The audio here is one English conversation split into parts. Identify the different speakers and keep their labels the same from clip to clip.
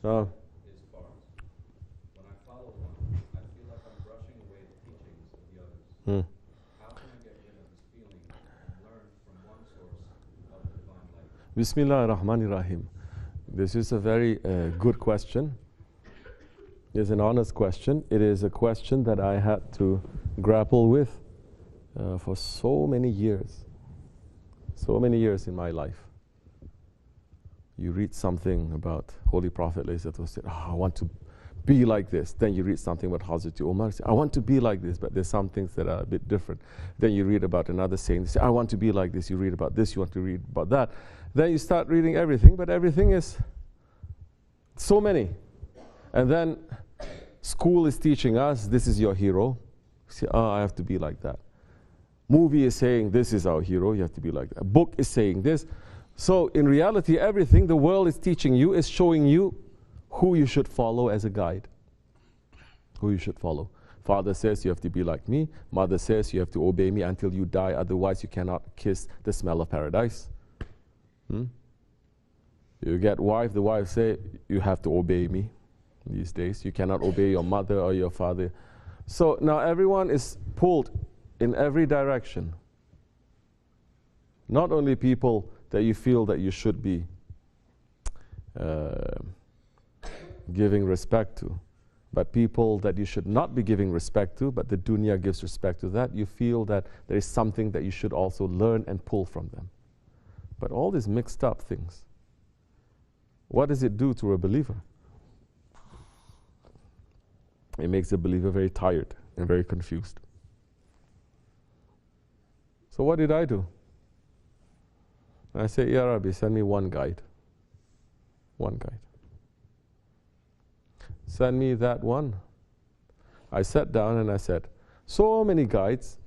Speaker 1: Oh.
Speaker 2: is bars. When I follow one, I feel like I'm brushing away the teachings of the others.
Speaker 1: Hmm.
Speaker 2: How can I get rid of this feeling and learn from one source of the divine light?
Speaker 1: Bismillah ar-Rahman ar-Rahim. This is a very good question. It's an honest question. It is a question that I had to grapple with for so many years. So many years in my life. You read something about Holy Prophet, I want to be like this. Then you read something about Hazrat Umar, say, I want to be like this, but there's some things that are a bit different. Then you read about another saint, say, I want to be like this. You read about this, you want to read about that. Then you start reading everything, but everything is so many. And then school is teaching us, this is your hero. You say, oh, I have to be like that. Movie is saying, this is our hero, you have to be like that. A book is saying this. So in reality, everything the world is teaching you is showing you who you should follow as a guide. Who you should follow. Father says you have to be like me. Mother says you have to obey me until you die, otherwise you cannot kiss the smell of paradise. You get wife, the wife say, you have to obey me these days. You cannot obey your mother or your father. So now everyone is pulled in every direction. Not only people that you feel that you should be giving respect to, but people that you should not be giving respect to, but the dunya gives respect to that. You feel that there is something that you should also learn and pull from them. But all these mixed up things, what does it do to a believer? It makes the believer very tired and very confused. So what did I do? I said, Ya Rabbi, send me one guide. One guide. Send me that one. I sat down and I said, so many guides.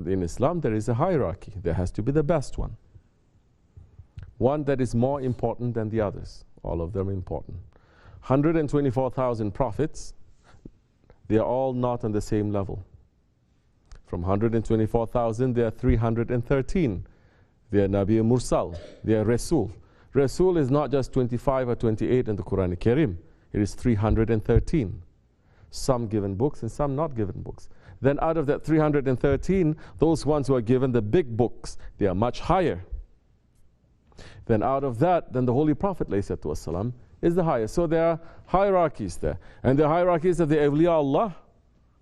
Speaker 1: In Islam, there is a hierarchy. There has to be the best one. One that is more important than the others. All of them important. 124,000 prophets, they are all not on the same level. From 124,000, there are 313. They are Nabi Mursal, they are Rasul. Rasul is not just 25 or 28 in the Quran Karim. It is 313. Some given books and some not given books. Then out of that 313, those ones who are given the big books, they are much higher. Then out of that, then the Holy Prophet ﷺ is the highest. So there are hierarchies there. And the hierarchies of the awliya Allah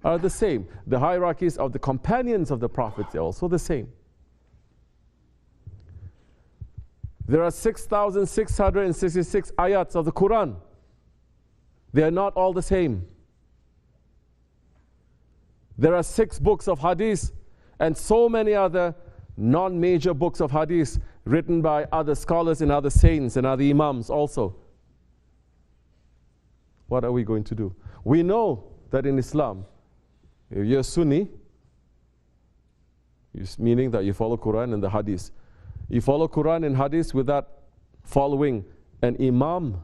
Speaker 1: are the same. The hierarchies of the companions of the Prophet are also the same. There are 6,666 ayats of the Quran. They are not all the same. There are 6 books of hadith and so many other non-major books of hadith written by other scholars and other saints and other imams also. What are we going to do? We know that in Islam, if you're Sunni, meaning that you follow Quran and the hadith. You follow Quran and hadith without following an imam,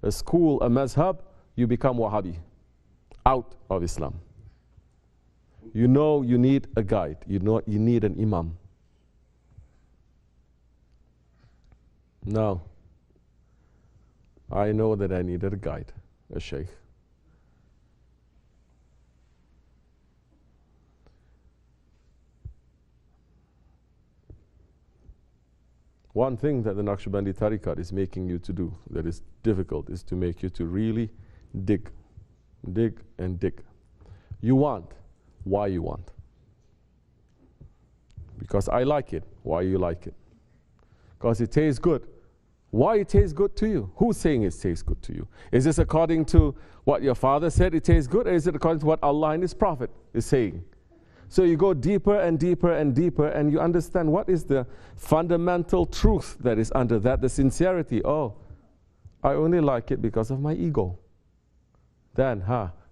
Speaker 1: a school, a mazhab, you become Wahhabi, out of Islam. You know you need a guide. You know you need an imam. Now, I know that I needed a guide, a Shaykh. One thing that the Naqshbandi Tariqat is making you to do that is difficult is to make you to really dig. Dig and dig. You want. Why you want? Because I like it. Why you like it? Because it tastes good. Why it tastes good to you? Who's saying it tastes good to you? Is this according to what your father said it tastes good, or is it according to what Allah and His Prophet is saying? So you go deeper and deeper and deeper, and you understand what is the fundamental truth that is under that, the sincerity. Oh, I only like it because of my ego. Then,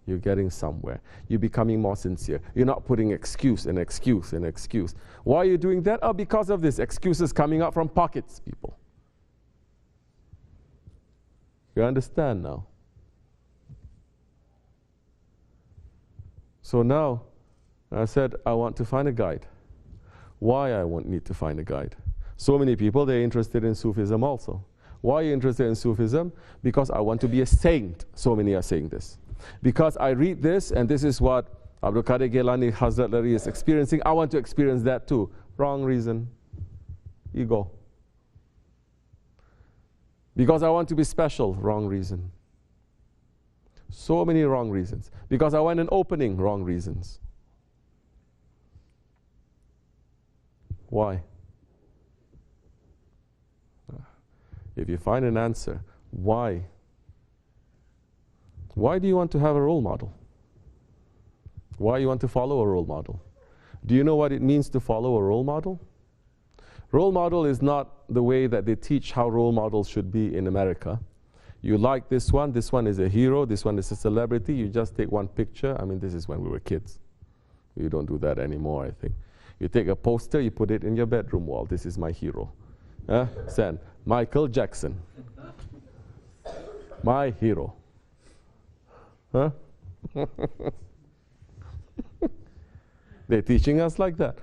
Speaker 1: you're getting somewhere. You're becoming more sincere. You're not putting excuse and excuse and excuse. Why are you doing that? Oh, because of this. Excuses coming out from pockets, people. You understand now? So now, I said, I want to find a guide. Why I need to find a guide? So many people, they're interested in Sufism also. Why are you interested in Sufism? Because I want to be a saint. So many are saying this. Because I read this, and this is what Abdulkerim Gilani Hazrat Lari is experiencing. I want to experience that too. Wrong reason. Ego. Because I want to be special. Wrong reason. So many wrong reasons. Because I want an opening. Wrong reasons. Why? If you find an answer, why? Why do you want to have a role model? Why you want to follow a role model? Do you know what it means to follow a role model? Role model is not the way that they teach how role models should be in America. You like this one is a hero, this one is a celebrity, you just take one picture. I mean, this is when we were kids. You don't do that anymore, I think. You take a poster, you put it in your bedroom wall. This is my hero. Send Michael Jackson. My hero. Huh? They're teaching us like that.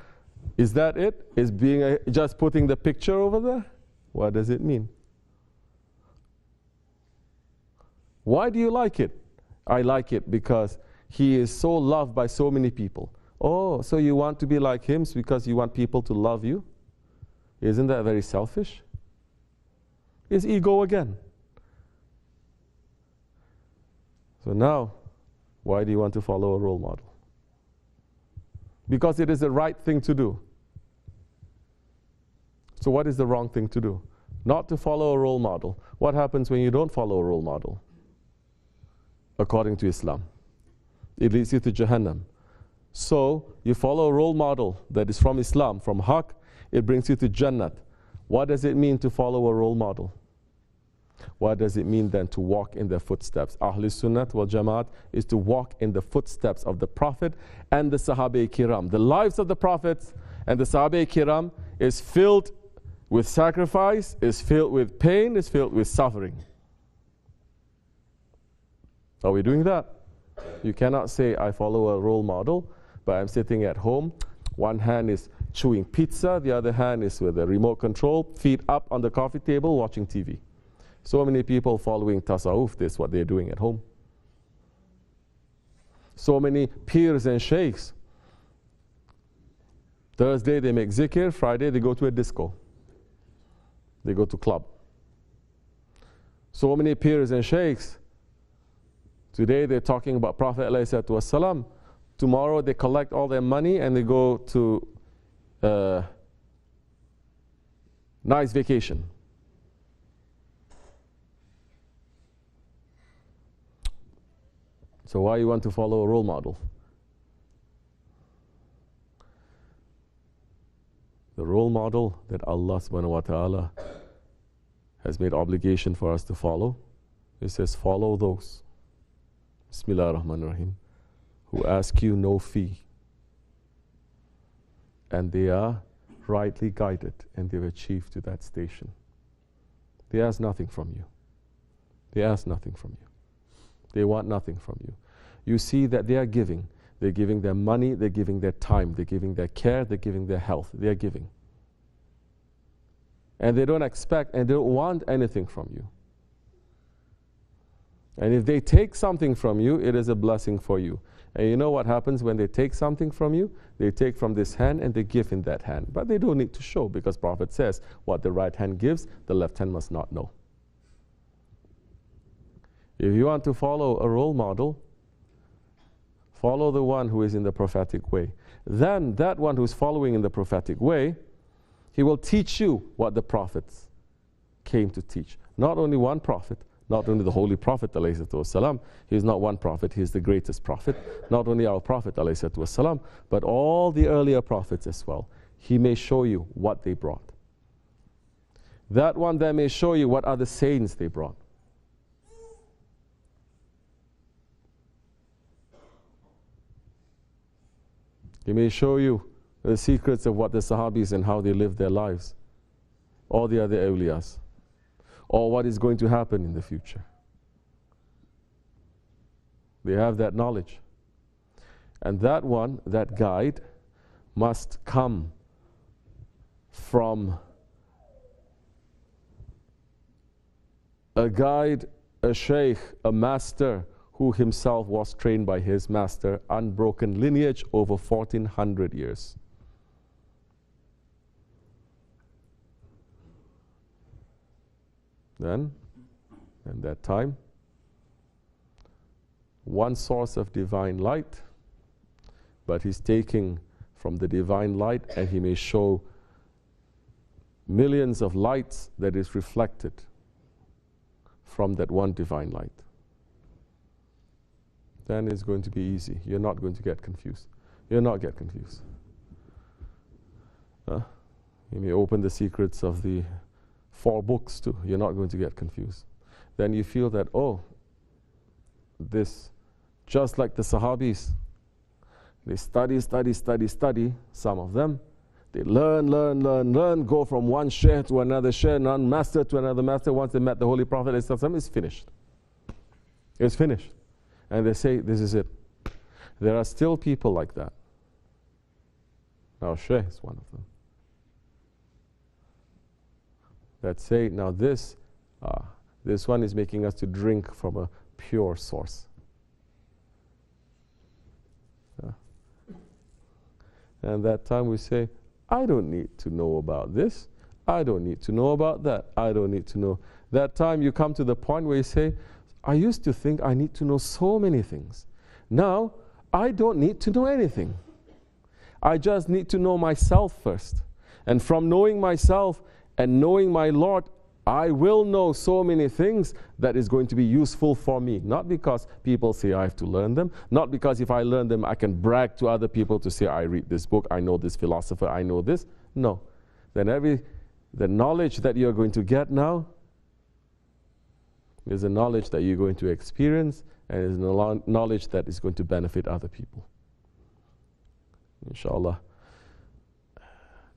Speaker 1: Is that it? Is being just putting the picture over there? What does it mean? Why do you like it? I like it because he is so loved by so many people. Oh, so you want to be like him because you want people to love you? Isn't that very selfish? It's ego again. So now, why do you want to follow a role model? Because it is the right thing to do. So what is the wrong thing to do? Not to follow a role model. What happens when you don't follow a role model? According to Islam, it leads you to Jahannam. So you follow a role model that is from Islam, from Haqq, it brings you to Jannat. What does it mean to follow a role model? What does it mean then to walk in their footsteps? Ahlul Sunnat wal Jamaat is to walk in the footsteps of the Prophet and the Sahabe Kiram. The lives of the Prophets and the Sahabe Kiram is filled with sacrifice, is filled with pain, is filled with suffering. Are we doing that? You cannot say, I follow a role model, but I'm sitting at home. One hand is chewing pizza, the other hand is with a remote control, feet up on the coffee table, watching TV. So many people following tasawwuf, this is what they're doing at home. So many peers and sheikhs. Thursday they make zikr, Friday they go to a disco. They go to club. So many peers and sheikhs. Today they're talking about Prophet ﷺ. Tomorrow they collect all their money and they go to nice vacation. So why you want to follow a role model? The role model that Allah subhanahu wa ta'ala has made obligation for us to follow, it says follow those, Bismillah ar-Rahman ar-Rahim, who ask you no fee. And they are rightly guided and they've achieved to that station. They ask nothing from you. They ask nothing from you. They want nothing from you. You see that they are giving. They're giving their money, they're giving their time, they're giving their care, they're giving their health. They are giving. And they don't expect and they don't want anything from you. And if they take something from you, it is a blessing for you. And you know what happens when they take something from you? They take from this hand and they give in that hand. But they don't need to show because Prophet says, what the right hand gives, the left hand must not know. If you want to follow a role model, follow the one who is in the prophetic way. Then that one who is following in the prophetic way, he will teach you what the prophets came to teach. Not only one prophet, not only the Holy Prophet ﷺ, he is not one prophet, he is the greatest prophet. Not only our Prophet ﷺ, but all the earlier prophets as well. He may show you what they brought. That one there may show you what other saints they brought. He may show you the secrets of what the Sahabis and how they lived their lives, or the other awliyas, or what is going to happen in the future. They have that knowledge. And that one, that guide, must come from a guide, a Şeyh, a master who himself was trained by his master, unbroken lineage over 1400 years. Then, in that time, one source of divine light, but he's taking from the divine light and he may show millions of lights that is reflected from that one divine light. Then it's going to be easy. You're not going to get confused. You'll not get confused. You may open the secrets of the 4 books too. You're not going to get confused. Then you feel that, oh, this, just like the Sahabis, they study, some of them. They learn, go from one Shaykh to another Shaykh, one master to another master. Once they met the Holy Prophet, it's finished. It's finished. And they say, this is it. There are still people like that. Now Shaykh is one of them. That say, now this one is making us to drink from a pure source. And that time we say, I don't need to know about this. I don't need to know about that. I don't need to know. That time you come to the point where you say, I used to think I need to know so many things. Now, I don't need to know anything. I just need to know myself first. And from knowing myself and knowing my Lord, I will know so many things that is going to be useful for me. Not because people say I have to learn them. Not because if I learn them, I can brag to other people to say, I read this book, I know this philosopher, I know this. No. Then the knowledge that you're going to get now is a knowledge that you're going to experience, and is a knowledge that is going to benefit other people. Inshallah.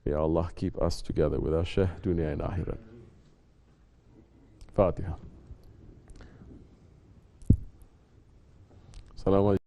Speaker 1: May Allah keep us together with our Shaykh, dunya and akhirat. Fatiha. Assalamu alaikum.